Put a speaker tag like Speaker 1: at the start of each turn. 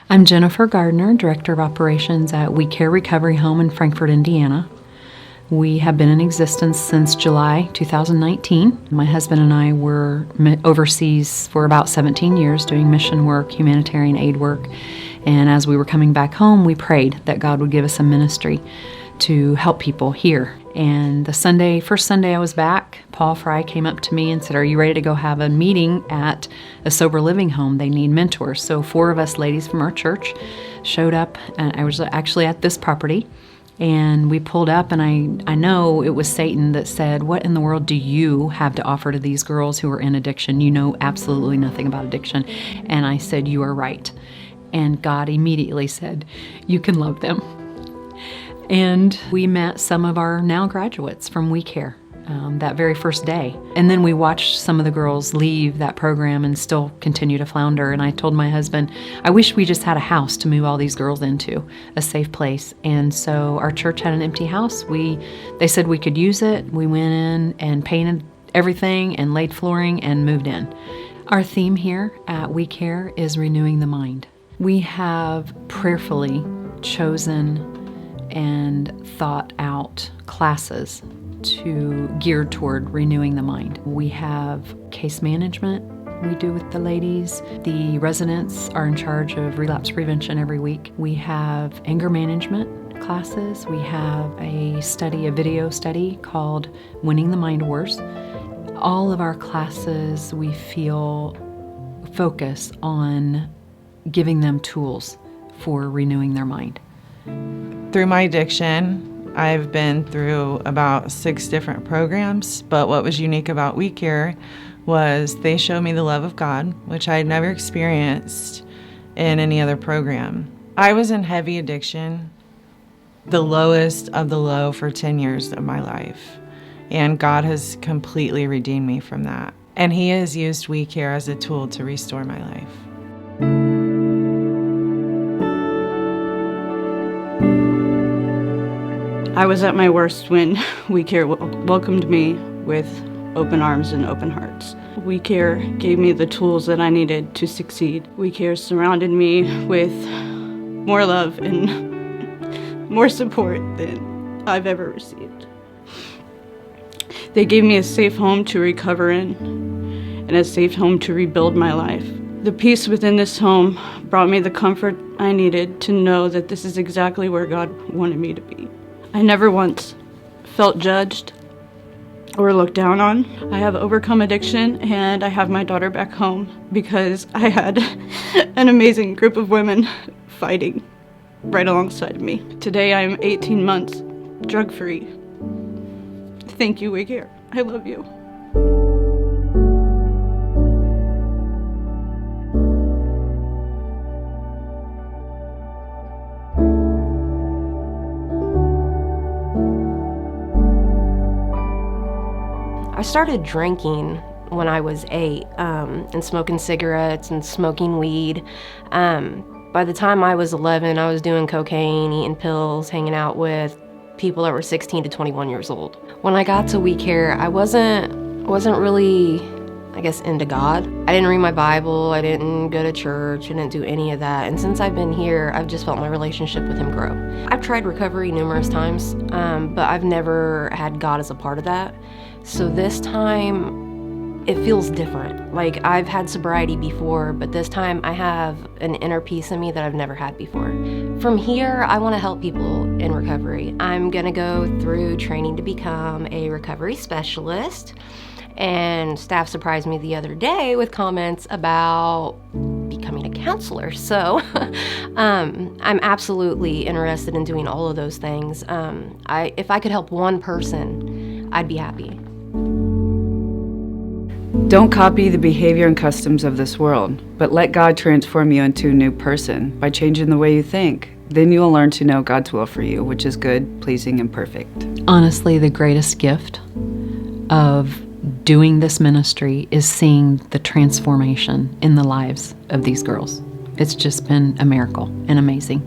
Speaker 1: I'm Jennifer Gardner, Director of Operations at WeCare Recovery Home in Frankfort, Indiana. We have been in existence since July 2019. My husband and I were overseas for about 17 years doing mission work, humanitarian aid work. And as we were coming back home, we prayed that God would give us a ministry to help people here. And the first Sunday I was back, Paul Fry came up to me and said, "Are you ready to go have a meeting at a sober living home? They need mentors." So 4 of us ladies from our church showed up, and I was actually at this property. And we pulled up, and I know it was Satan that said, "What in the world do you have to offer to these girls who are in addiction? You know absolutely nothing about addiction." And I said, "You are right." And God immediately said, "You can love them." And we met some of our now graduates from WeCare that very first day. And then we watched some of the girls leave that program and still continue to flounder. And I told my husband, I wish we just had a house to move all these girls into, a safe place. And so our church had an empty house. They said we could use it. We went in and painted everything and laid flooring and moved in. Our theme here at WeCare is renewing the mind. We have prayerfully chosen and thought out classes geared toward renewing the mind. We have case management we do with the ladies. The residents are in charge of relapse prevention every week. We have anger management classes. We have a video study called Winning the Mind Wars. All of our classes, we feel, focus on giving them tools for renewing their mind.
Speaker 2: Through my addiction, I've been through about 6 different programs, but what was unique about WeCare was they showed me the love of God, which I had never experienced in any other program. I was in heavy addiction, the lowest of the low, for 10 years of my life, and God has completely redeemed me from that. And He has used WeCare as a tool to restore my life.
Speaker 3: I was at my worst when WeCare welcomed me with open arms and open hearts. WeCare gave me the tools that I needed to succeed. WeCare surrounded me with more love and more support than I've ever received. They gave me a safe home to recover in and a safe home to rebuild my life. The peace within this home brought me the comfort I needed to know that this is exactly where God wanted me to be. I never once felt judged or looked down on. I have overcome addiction, and I have my daughter back home because I had an amazing group of women fighting right alongside me. Today I am 18 months drug-free. Thank you, WeCare. I love you.
Speaker 4: I started drinking when I was 8 and smoking cigarettes and smoking weed. By the time I was 11, I was doing cocaine, eating pills, hanging out with people that were 16 to 21 years old. When I got to WeCare, I wasn't really, into God. I didn't read my Bible, I didn't go to church, I didn't do any of that. And since I've been here, I've just felt my relationship with Him grow. I've tried recovery numerous times, but I've never had God as a part of that. So this time, it feels different. Like, I've had sobriety before, but this time I have an inner peace in me that I've never had before. From here, I want to help people in recovery. I'm gonna go through training to become a recovery specialist, and staff surprised me the other day with comments about becoming a counselor. So I'm absolutely interested in doing all of those things. If I could help one person, I'd be happy.
Speaker 5: Don't copy the behavior and customs of this world, but let God transform you into a new person by changing the way you think. Then you will learn to know God's will for you, which is good, pleasing, and perfect.
Speaker 1: Honestly, the greatest gift of doing this ministry is seeing the transformation in the lives of these girls. It's just been a miracle and amazing.